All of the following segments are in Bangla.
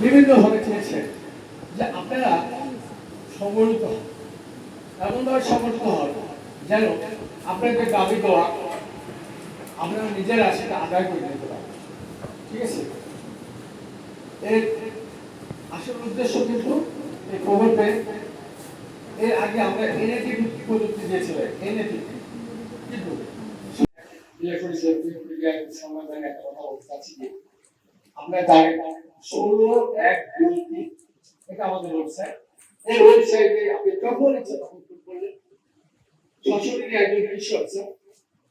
বিভিন্নভাবে চেয়েছে যে আপনারা সংগঠিত হন, এমনভাবে সংগঠিত হন যেন আপনাদের দাবি দেওয়া আপনারা নিজেরা সেটা আদায় করে নিতে পারেন। ঠিক আছে, এর আসল উদ্দেশ্য কিন্তু এই প্রকল্পে এর আগে আমরা এনএটি প্রযুক্তি দিয়েছিলাম। এনএটি কিন্তু সমাধান একটা কথা বলতে চাচ্ছি যে আমরা জানেন 16/1/23 এটা আমাদের ওয়েবসাইট। এই ওয়েবসাইটে আপনি যখন ইচ্ছা তখন ক্লিক করলে সরাসরি একজন কৃষি অফিসার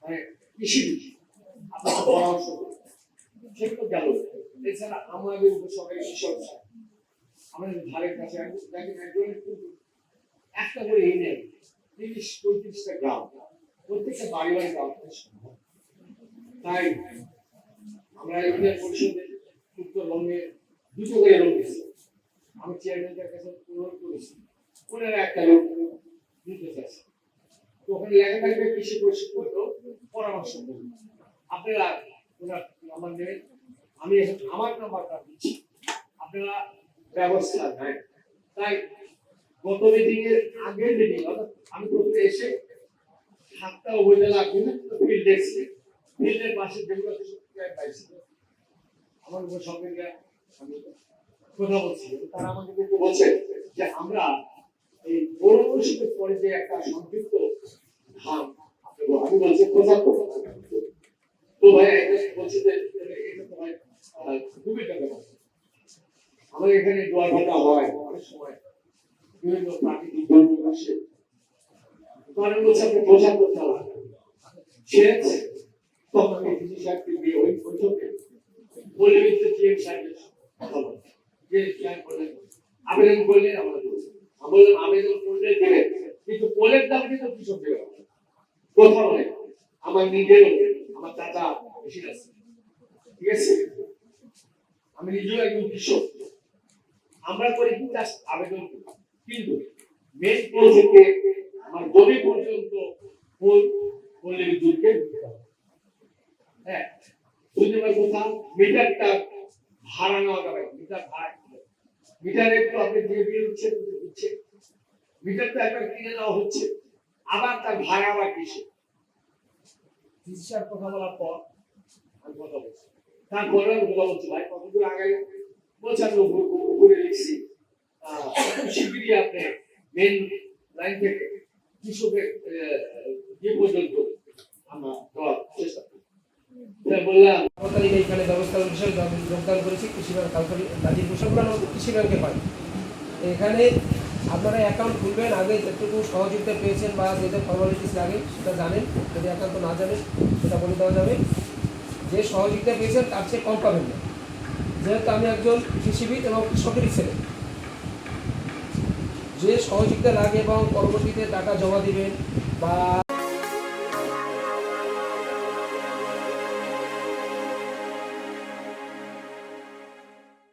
মানে কৃষি আপনার পরামর্শ করবে, সেগুলো গেল। এছাড়া আমাদের উপসরকারি কৃষি অফিসার আমাদের ধারের কাছে দেখেন একজনের কিন্তু একটা করে এই নেই 30-35টা গ্রাম, প্রত্যেকটা বাড়ি বাড়ি গ্রাম সম্ভব। তাই আমরা ইউনিয়ন পরিষদে উত্তরবঙ্গে 2টো করে লোক দিচ্ছি। আমি চেয়ারম্যানদের কাছে অনুরোধ করেছি ওনারা একটা লোক দিতে চাইছে, তো ওখানে লেখা থাকবে কৃষি প্রশিক্ষণ পরামর্শ করুন। আপনারা ওনার নাম্বার নেবেন, আমি আমার নাম্বারটা দিচ্ছি, আপনারা ব্যবস্থা নেন। তাই গত মিটিং এর আগের মিটিং অর্থাৎ আমি প্রথমে এসে 7টা উপজেলা বিভিন্ন ফিল্ড দেখছি, ফিল্ডের পাশে যেগুলো পাইছি আমার উপসর্গীরা আমি কথা বলছি, তারা আমাকে কিন্তু বলছে যে আমরা এই পৌরশিক্ষের পরে যে একটা সংক্ষিপ্ত ধাম আমি বলছি 75 তো ভাই এটা বলছি যে এটা তো ভাই খুবই টাকা আমাদের এখানে দোয়ার ভাটা হয় অনেক সময় বিভিন্ন প্রাকৃতিক দুর্যোগ আসে, কারণ হচ্ছে আপনি 75 টাকা সেচ তখন আমি কৃষি সাহেবকে দিয়ে ওই বৈঠকে বলে দিতে চেয়ে সাহেবের কথা বলে যে সাহেব বলেন আবেদন করলেন আমরা বললাম আবেদন করলে দেবে, কিন্তু পোলের দাম কিন্তু কৃষক দেবে কথা বলে আমার নিজেরও আমার চাচা বেশি আছে, ঠিক আছে, আমি নিজেও একজন কৃষক, আমরা করি কি চাষ আবেদন করি, কিন্তু মেন প্রজেক্টে আমার জমি পর্যন্ত ফুল বললে বিদ্যুৎকে হ্যাঁ 2 নম্বর কথা মিটারটা ভাড়া নেওয়া যাবে, মিটার ভাড়া মিটারে একটু আপনি যে বিল হচ্ছে মিটারটা একবার কিনে নেওয়া হচ্ছে, আবার তার ভাড়া আবার কিসে চিকিৎসার কথা বলার পর আমি কথা বলছি, তারপরে আমি কথা বলছি ভাই কতদূর আগে বলছে আমি উপরে লিখছি খুব শিগগিরই আপনি মেন লাইন থেকে কৃষকের যে পর্যন্ত আমরা দেওয়ার চেষ্টা করি। বললাম এখানে ব্যবস্থা হিসেবে যোগদান করেছি কৃষি ব্যাংক কালকারি গাজীপুর সবগুলো কৃষি ব্যাংকে পাই। এখানে আপনারা অ্যাকাউন্ট খুলবেন, আগে যেটুকু সহযোগিতা পেয়েছেন বা যেটা ফর্মালিটিস লাগে সেটা জানেন, যদি একান্ত না জানেন সেটা বলে দেওয়া যাবে। যে সহযোগিতা পেয়েছেন তার চেয়ে কম পাবেন না, যেহেতু আমি একজন কৃষিবিদ এবং কৃষকেরই ছেলে। যে সহযোগিতা লাগে এবং পরবর্তীতে টাকা জমা দিবেন বা